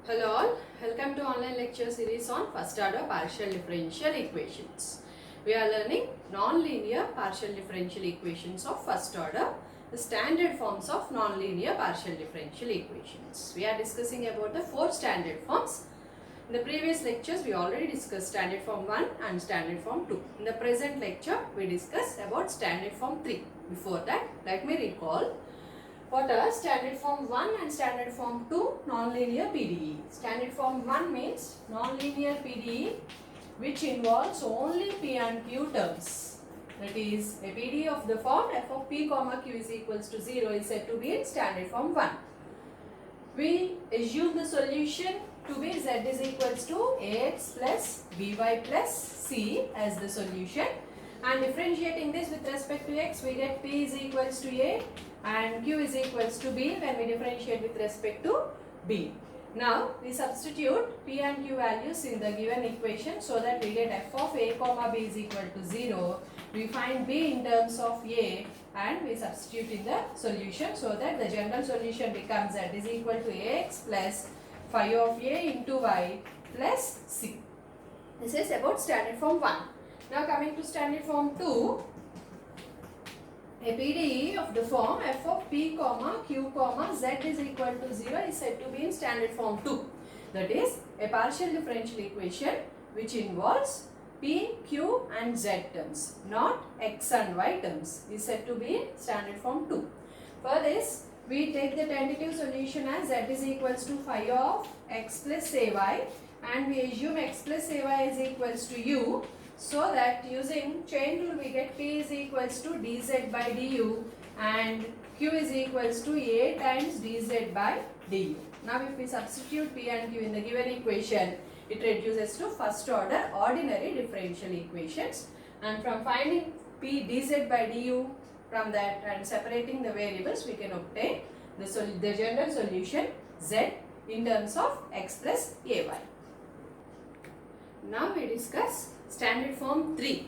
Hello all, welcome to online lecture series on first order partial differential equations. We are learning non-linear partial differential equations of first order, the standard forms of non-linear partial differential equations. We are discussing about the four standard forms. In the previous lectures we already discussed standard form 1 and standard form 2. In the present lecture we discuss about standard form 3. Before that, let me recall what are standard form 1 and standard form 2 nonlinear PDE. Standard form 1 means nonlinear PDE which involves only P and Q terms. That is, a PDE of the form f of P comma Q is equals to 0 is said to be in standard form 1. We assume the solution to be z is equals to ax plus by plus c as the solution, and differentiating this with respect to x we get p is equals to a and q is equals to b when we differentiate with respect to b. Now we substitute p and q values in the given equation so that we get f of a comma b is equal to 0. We find b in terms of a and we substitute in the solution so that the general solution becomes z is equal to ax plus phi of a into y plus c. This is about standard form 1. Now coming to standard form 2, a PDE of the form f of p comma q comma z is equal to 0 is said to be in standard form 2. That is a partial differential equation which involves p, q and z terms, not x and y terms, is said to be in standard form 2. For this, we take the tentative solution as z is equals to phi of x plus ay and we assume x plus ay is equals to u. So that using chain rule we get p is equals to dz by du and q is equals to a times dz by du. Now if we substitute p and q in the given equation, it reduces to first order ordinary differential equations, and from finding p dz by du from that and separating the variables we can obtain the general solution z in terms of x plus ay. Now we discuss standard form 3.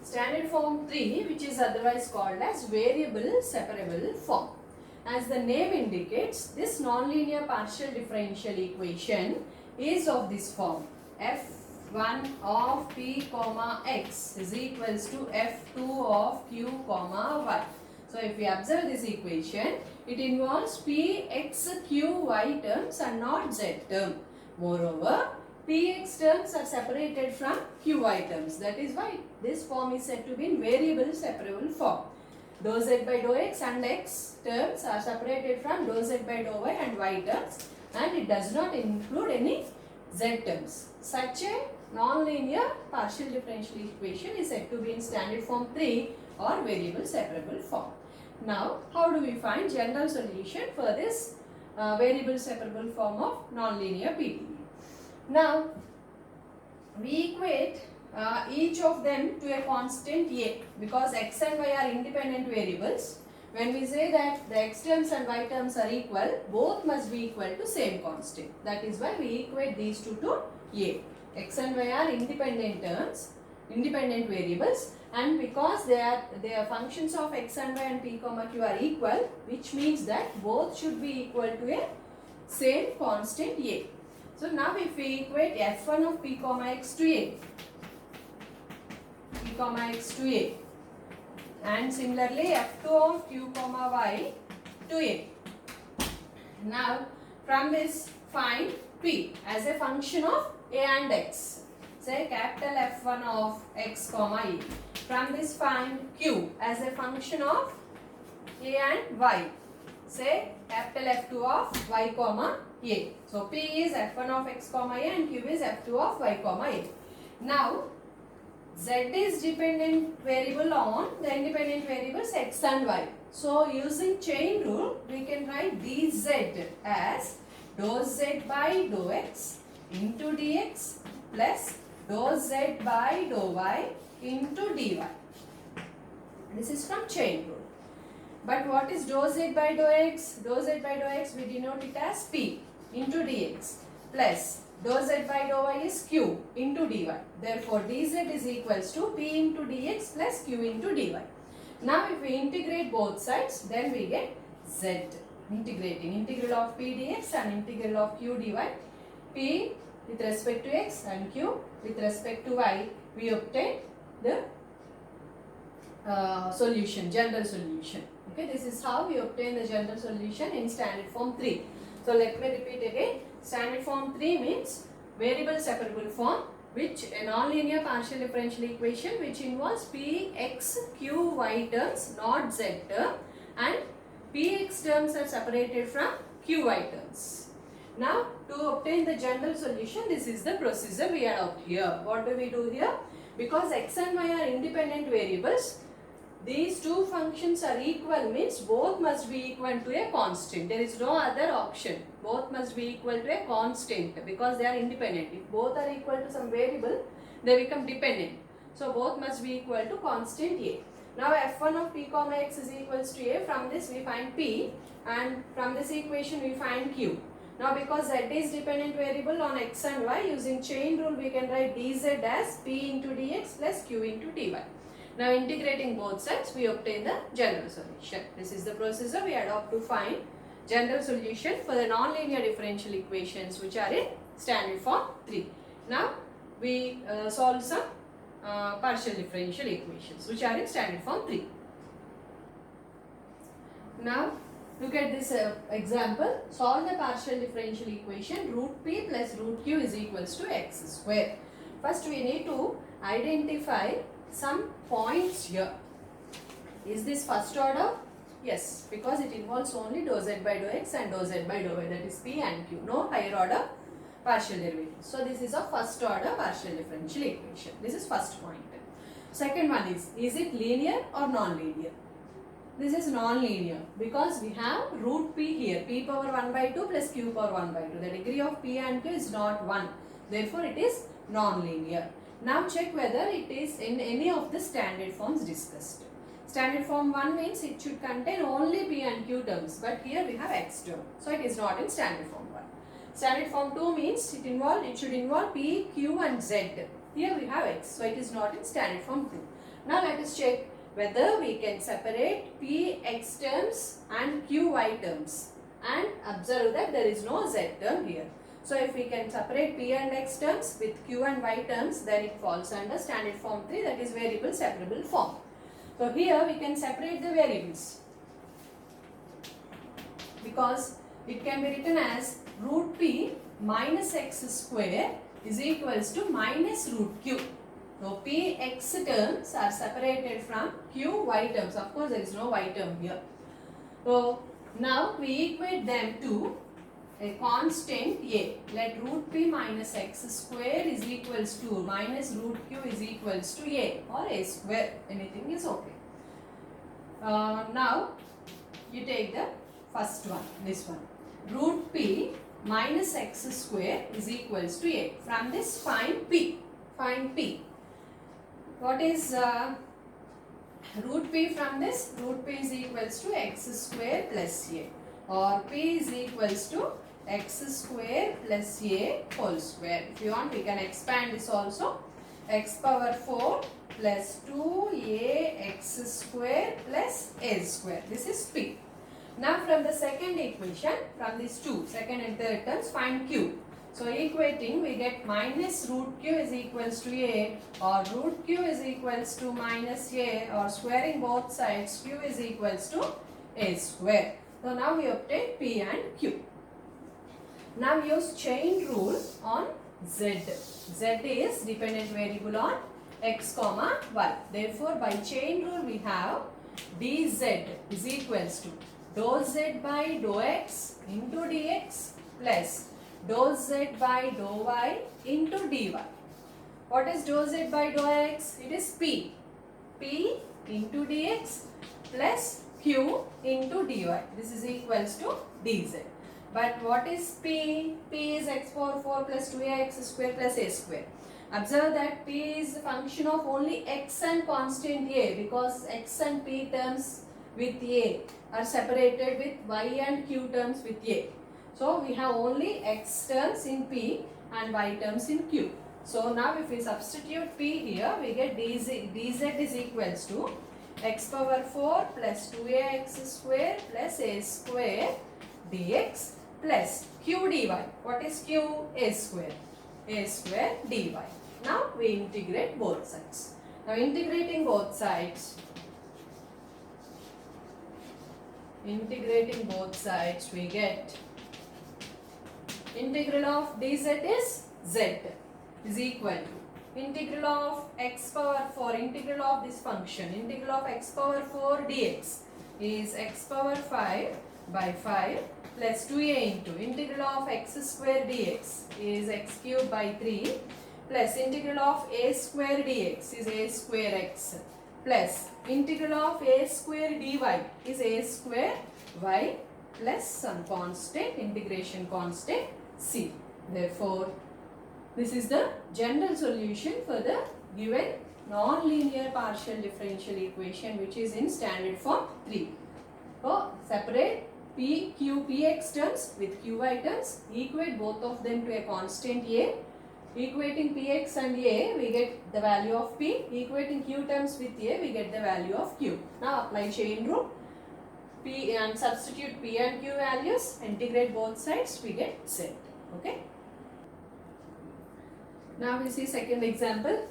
Standard form 3, which is otherwise called as variable separable form. As the name indicates, this nonlinear partial differential equation is of this form: f1 of p comma x is equals to f2 of q comma y. So if we observe this equation, it involves p, x, q, y terms and not z term. Moreover, px terms are separated from qy terms. That is why this form is said to be in variable separable form. Dou z by dou x and x terms are separated from dou z by dou y and y terms, and it does not include any z terms. Such a nonlinear partial differential equation is said to be in standard form 3 or variable separable form. Now, how do we find general solution for this variable separable form of nonlinear PDE? Now, we equate each of them to a constant a because x and y are independent variables. When we say that the x terms and y terms are equal, both must be equal to same constant. That is why we equate these two to a. X and y are independent terms, independent variables, and because they are functions of x and y and p comma q are equal, which means that both should be equal to a same constant a. So now if we equate f1 of p comma x to a, p comma x to a, and similarly f2 of q comma y to a. Now from this find p as a function of a and x. Say capital F1 of x comma a. From this find q as a function of a and y. Say capital F2 of y comma a. So p is f1 of x comma a and q is f2 of y comma a. Now z is dependent variable on the independent variables x and y. So using chain rule we can write dz as dou z by dou x into dx plus dou z by dou y into dy. This is from chain rule. But what is dou z by dou x? Dou z by dou x we denote it as p into dx plus dou z by dou y is q into dy. Therefore, dz is equals to p into dx plus q into dy. Now, if we integrate both sides, then we get z integrating integral of p dx and integral of q dy. P with respect to x and q with respect to y, we obtain the solution, general solution. Okay, this is how we obtain the general solution in standard form 3. So let me repeat again. Standard form 3 means variable separable form, which a non-linear partial differential equation which involves p, x, q, y terms, not z term, and p, x terms are separated from q, y terms. Now, to obtain the general solution, this is the procedure we adopt here. What do we do here? Because x and y are independent variables, these two functions are equal means both must be equal to a constant. There is no other option. Both must be equal to a constant because they are independent. If both are equal to some variable, they become dependent. So both must be equal to constant a. Now f1 of p comma x is equals to a. From this we find p, and from this equation we find q. Now because z is dependent variable on x and y, using chain rule we can write dz as p into dx plus q into dy. Now integrating both sides, we obtain the general solution. This is the procedure we adopt to find general solution for the non-linear differential equations which are in standard form 3. Now we solve some partial differential equations which are in standard form 3. Now look at this example. Solve the partial differential equation root p plus root q is equals to x square. First we need to identify some points here. Is this first order? Yes, because it involves only dou z by dou x and dou z by dou y, that is p and q. No higher order partial derivatives. So this is a first order partial differential equation. This is first point. Second one is it linear or non-linear? This is non-linear because we have root p here, p power 1 by 2 plus q power 1 by 2. The degree of p and q is not 1. Therefore it is non-linear. Now check whether it is in any of the standard forms discussed. Standard form 1 means it should contain only p and q terms, but here we have x term. So it is not in standard form 1. Standard form 2 means it should involve p, q and z. Here we have x, so it is not in standard form 2. Now let us check whether we can separate p, x terms and q, y terms, and observe that there is no z term here. So if we can separate p and x terms with q and y terms, then it falls under standard form 3, that is variable separable form. So here we can separate the variables because it can be written as root p minus x square is equals to minus root q. So p, x terms are separated from q, y terms. Of course there is no y term here. So now we equate them to a constant a. Let root p minus x square is equals to minus root q is equals to a or a square. Anything is okay. Now you take the first one, this one. Root p minus x square is equals to a. From this find p. Find p. What is root p from this? Root p is equals to x square plus a, or p is equals to x square plus a whole square. If you want, we can expand this also. X power 4 plus 2ax square plus a square. This is p. Now from the second equation, from these two, second and third terms, find q. So equating, we get minus root q is equals to a, or root q is equals to minus a, or squaring both sides, q is equals to a square. So now we obtain p and q. Now use chain rule on z. Z is dependent variable on x comma y. Therefore by chain rule we have dz is equals to dou z by dou x into dx plus dou z by dou y into dy. What is dou z by dou x? It is p. P into dx plus q into dy. This is equals to dz. But what is p? P is x power 4 plus 2ax square plus a square. Observe that p is a function of only x and constant a, because x and p terms with a are separated with y and q terms with a. So we have only x terms in p and y terms in q. So now if we substitute p here, we get dz is equals to x power 4 plus 2ax square plus a square dx plus q dy. What is q? A square. A square dy. Now we integrate both sides. Now integrating both sides, we get integral of dz is z is equal to integral of x power 4, integral of this function, integral of x power 4 dx is x power 5 by 5 plus 2a into integral of x square dx is x cube by 3 plus integral of a square dx is a square x plus integral of a square dy is a square y plus some constant, integration constant c. Therefore, this is the general solution for the given non-linear partial differential equation which is in standard form 3. So, separate p, q, px terms with qy terms, equate both of them to a constant a. Equating px and a, we get the value of p. Equating q terms with a, we get the value of q. Now apply chain rule. P and substitute p and q values, integrate both sides, we get z. Okay. Now we see second example.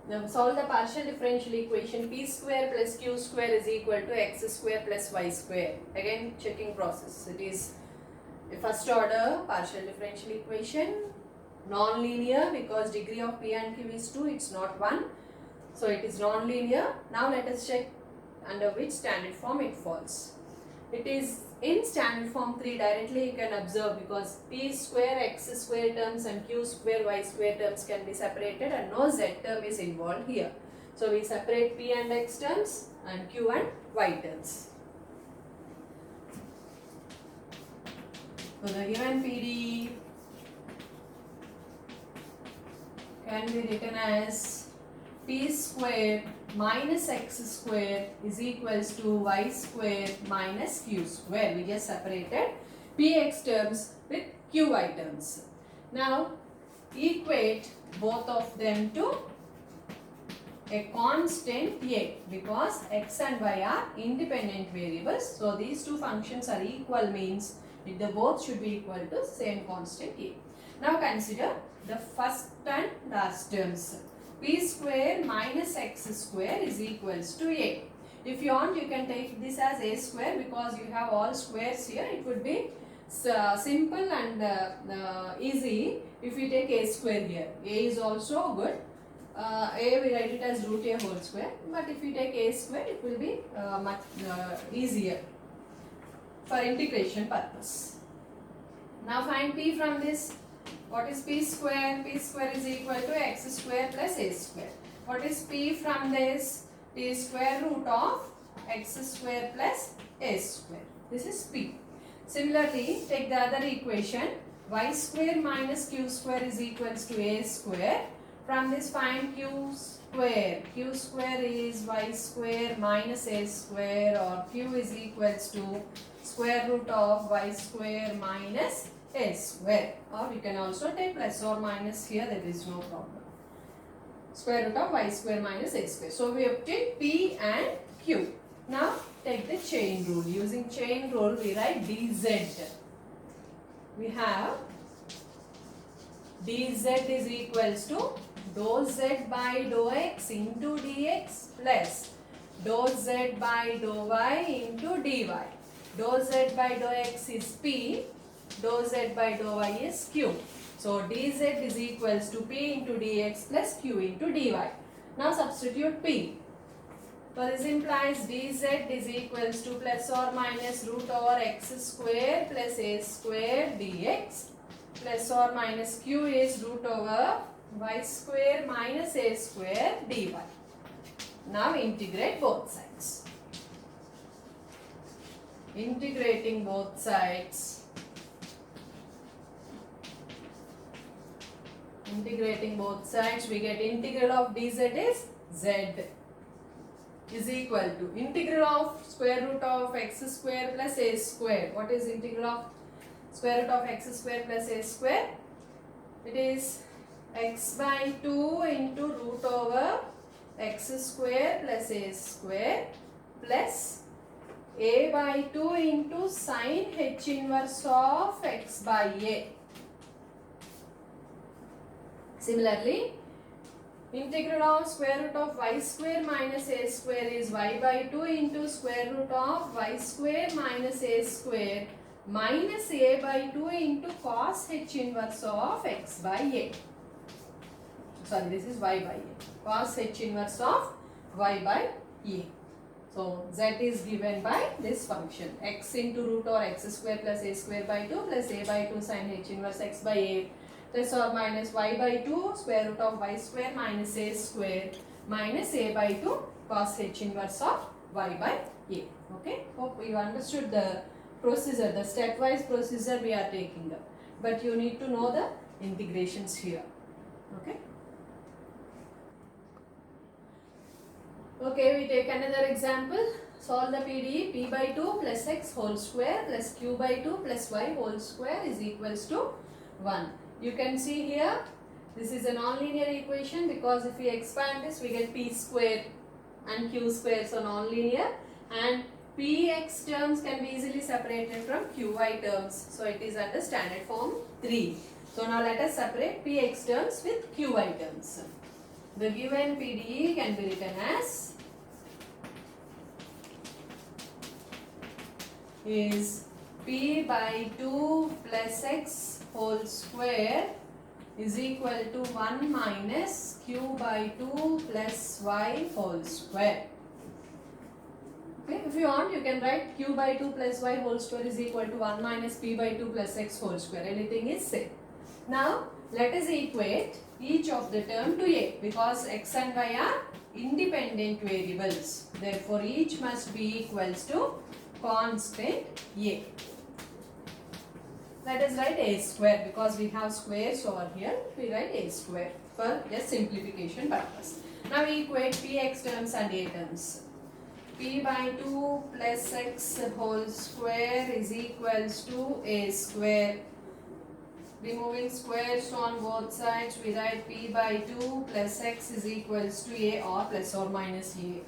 Now solve the partial differential equation p square plus q square is equal to x square plus y square. Again checking process. It is a first order partial differential equation, non-linear because degree of p and q is 2, it's not 1. So it is non-linear. Now let us check under which standard form it falls. It is in standard form 3, directly you can observe because p square x square terms and q square y square terms can be separated and no z term is involved here. So we separate p and x terms and q and y terms. So the given PD can be written as p square minus x square is equals to y square minus q square. We just separated px terms with qy terms. Now equate both of them to a constant a because x and y are independent variables. So these two functions are equal means they both should be equal to same constant a. Now consider the first and last terms. P square minus x square is equals to a. If you want, you can take this as a square because you have all squares here. It would be simple and easy if we take a square here. A is also good. A we write it as root a whole square. But if you take a square, it will be much easier for integration purpose. Now find p from this. What is p square? P square is equal to x square plus a square. What is p from this? P square root of x square plus a square. This is p. Similarly, take the other equation. Y square minus q square is equals to a square. From this find q square. Q square is y square minus a square, or q is equals to square root of y square minus a square, or you can also take plus or minus here, there is no problem. Square root of y square minus a square. So we obtain p and q. Now take the chain rule. Using chain rule we write dz. We have dz is equals to dou z by dou x into dx plus dou z by dou y into dy. Dou z by dou x is p. Dou z by dou y is q. So dz is equals to p into dx plus q into dy. Now substitute p. So this implies dz is equals to plus or minus root over x square plus a square dx plus or minus q is root over y square minus a square dy. Now integrate both sides. Integrating both sides. Integrating both sides, we get integral of dz is z is equal to integral of square root of x square plus a square. What is integral of square root of x square plus a square? It is x by 2 into root over x square plus a square plus a by 2 into sine h inverse of x by a. Similarly, integral of square root of y square minus a square is y by 2 into square root of y square minus a square minus a by 2 into cos h inverse of x by a. Sorry, this is y by a. Cos h inverse of y by a. So, z is given by this function x into root or x square plus a square by 2 plus a by 2 sin h inverse x by a plus or minus y by 2 square root of y square minus a square minus a by 2 cos h inverse of y by a. Okay, hope you understood the procedure, the stepwise procedure we are taking up. But you need to know the integrations here. Okay. Okay, we take another example. Solve the PDE. P by 2 plus x whole square plus q by 2 plus y whole square is equals to 1. You can see here, this is a non-linear equation because if we expand this, we get p square and q square, so non-linear, and px terms can be easily separated from qy terms. So it is under standard form 3. So now let us separate px terms with qy terms. The given PDE can be written as is p by 2 plus x whole square is equal to 1 minus q by 2 plus y whole square. Okay, if you want, you can write q by 2 plus y whole square is equal to 1 minus p by 2 plus x whole square. Anything is same. Now, let us equate each of the term to a because x and y are independent variables. Therefore, each must be equals to constant a. Let us write a square because we have squares over here. We write a square for just simplification purpose. Now we equate px terms and a terms. P by 2 plus x whole square is equals to a square. Removing squares on both sides, we write p by 2 plus x is equals to a or plus or minus a.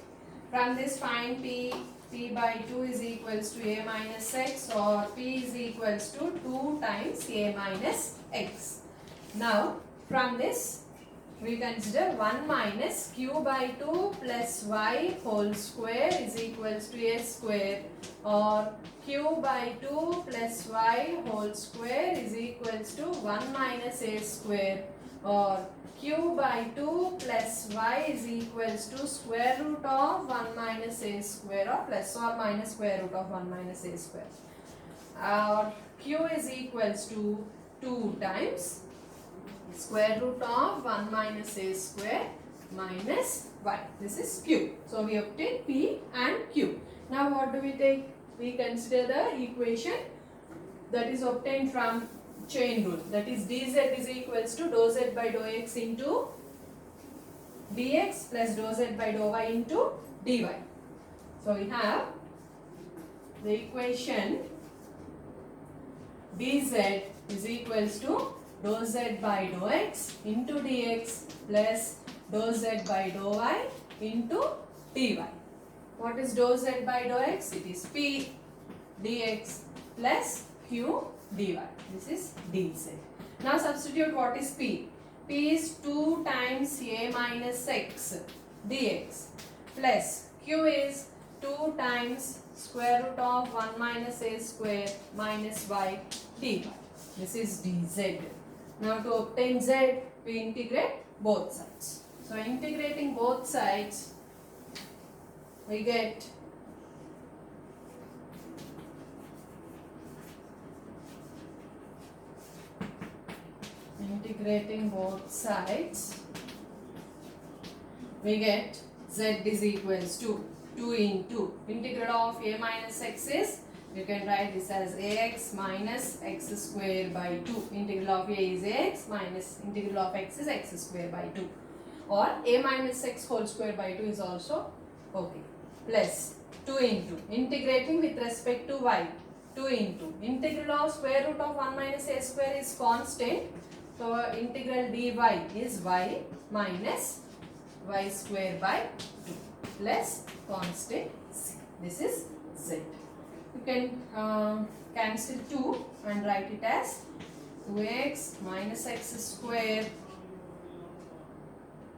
From this, find p by 2 is equals to a minus x or p is equals to 2 times a minus x. Now, from this, we consider 1 minus q by 2 plus y whole square is equals to a square or q by 2 plus y whole square is equals to 1 minus a square or q by 2 plus y is equals to square root of 1 minus a square or plus or minus square root of 1 minus a square or q is equals to 2 times square root of 1 minus a square minus y. This is q. So we obtain p and q. Now what do we take? We consider the equation that is obtained from chain rule. That is dz is equals to dou z by dou x into dx plus dou z by dou y into dy. So we have the equation dz is equals to dou z by dou x into dx plus dou z by dou y into dy. What is dou z by dou x? It is p dx plus q dy. This is dz. Now substitute what is p. P is 2 times a minus x dx plus q is 2 times square root of 1 minus a square minus y dy. This is dz. Now to obtain z, we integrate both sides. So integrating both sides, we get integrating both sides, we get z is equals to 2 into integral of a minus x is, you can write this as ax minus x square by 2. Integral of a is ax minus integral of x is x square by 2. Or a minus x whole square by 2 is also okay. Plus 2 into integrating with respect to y. 2 into integral of square root of 1 minus a square is constant. So integral dy is y minus y square by 2 plus constant c. This is z. you can cancel 2 and write it as 2x minus x square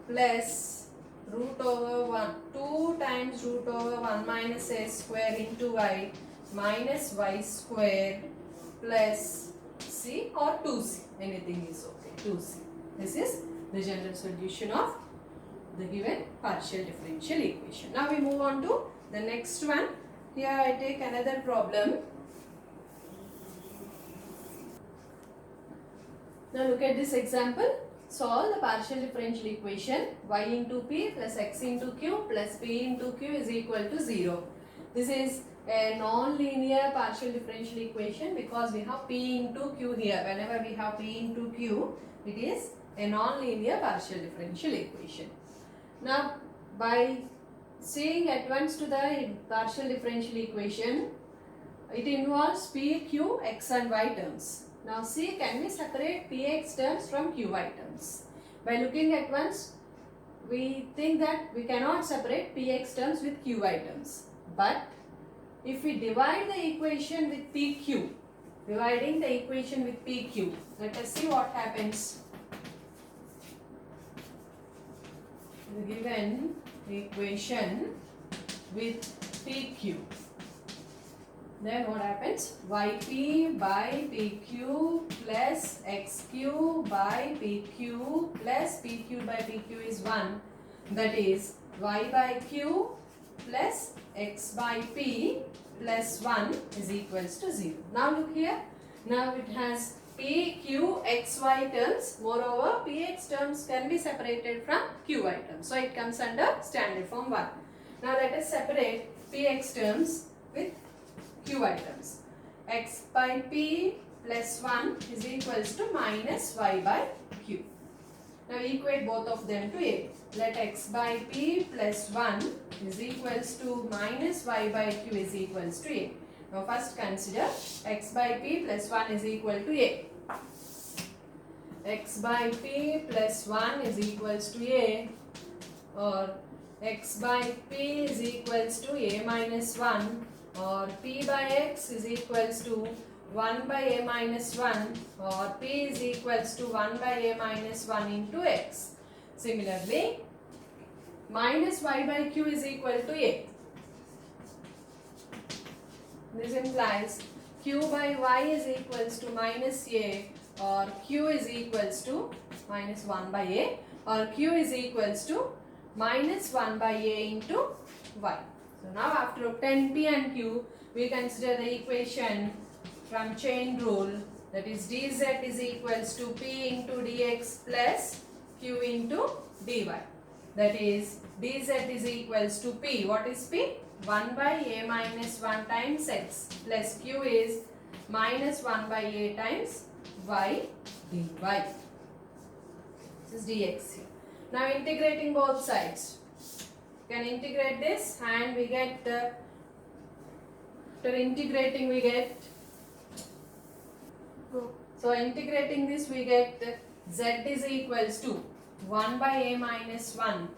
plus root over 1, 2 times root over 1 minus a square into y minus y square plus c or 2c, anything is okay, 2c. This is the general solution of the given partial differential equation. Now we move on to the next one. Here I take another problem. Now look at this example. Solve the partial differential equation y into p plus x into q plus p into q is equal to 0. This is a non-linear partial differential equation because we have p into q here. Whenever we have p into q, it is a non-linear partial differential equation. Now by seeing at once to the partial differential equation, it involves p, q, x and y terms. Now see, can we separate px terms from qy terms? By looking at once, we think that we cannot separate px terms with qy terms. But if we divide the equation with pq, dividing the equation with pq, let us see what happens. The given equation with pq, then what happens? Yp by pq plus xq by pq plus pq by pq is 1. That is y by q plus x by p plus 1 is equals to 0. Now look here. Now it has p, q, x, y terms. Moreover, px terms can be separated from qy terms. So it comes under standard form 1. Now let us separate px terms with qy terms. X by p plus 1 is equals to minus y by q. Now equate both of them to a. Let x by p plus 1 is equals to minus y by q is equals to a. Now first consider x by p plus 1 is equal to a. X by p plus 1 is equals to a, or x by p is equals to a minus 1, or p by x is equals to 1 by a minus 1, or p is equals to 1 by a minus 1 into x. Similarly, minus y by q is equal to a. This implies q by y is equals to minus a, or q is equals to minus 1 by a, or q is equals to minus 1 by a into y. So now after obtaining p and q, we consider the equation from chain rule, that is dz is equals to p into dx plus q into dy. That is dz is equals to p. What is p? 1 by a minus 1 times x plus q is minus 1 by a times y dy. This is dx here. Now integrating both sides. You can integrate this and we get, after integrating we get, so integrating this we get z is equals to 1 by a minus 1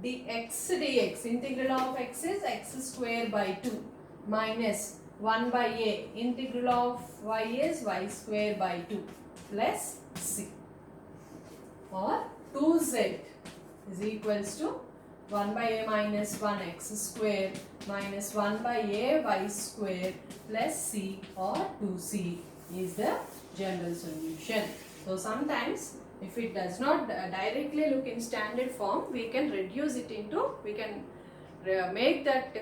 dx dx. Integral of x is x square by 2 minus 1 by a. Integral of y is y square by 2 plus c, or 2z is equals to 1 by a minus 1 x square minus 1 by a y square plus c, or 2c is the general solution. So sometimes if it does not directly look in standard form, we can reduce it into, we can make that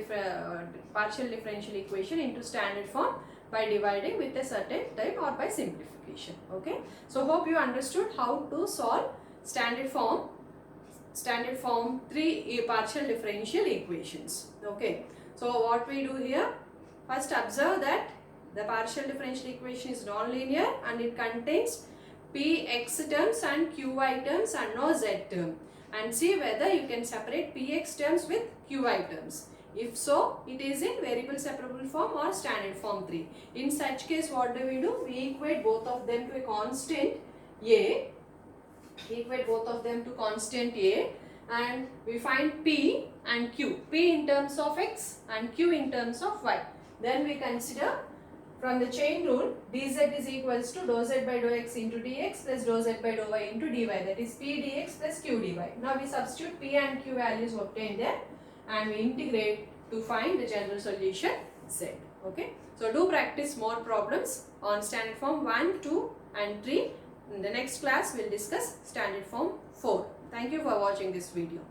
partial differential equation into standard form by dividing with a certain type or by simplification. Okay. So hope you understood how to solve standard form 3 partial differential equations. Okay. So what we do here, first observe that the partial differential equation is non-linear and it contains px terms and qy terms and no z term, and see whether you can separate px terms with qy terms. If so, it is in variable separable form or standard form 3. In such case, what do? We equate both of them to a constant a. Equate both of them to constant a, and we find p and q. P in terms of x and q in terms of y. Then we consider from the chain rule, dz is equals to dou z by dou x into dx plus dou z by dou y into dy, that is p dx plus q dy. Now we substitute p and q values obtained there and we integrate to find the general solution z. Okay, so do practice more problems on standard form 1, 2 and 3. In the next class we will discuss standard form 4. Thank you for watching this video.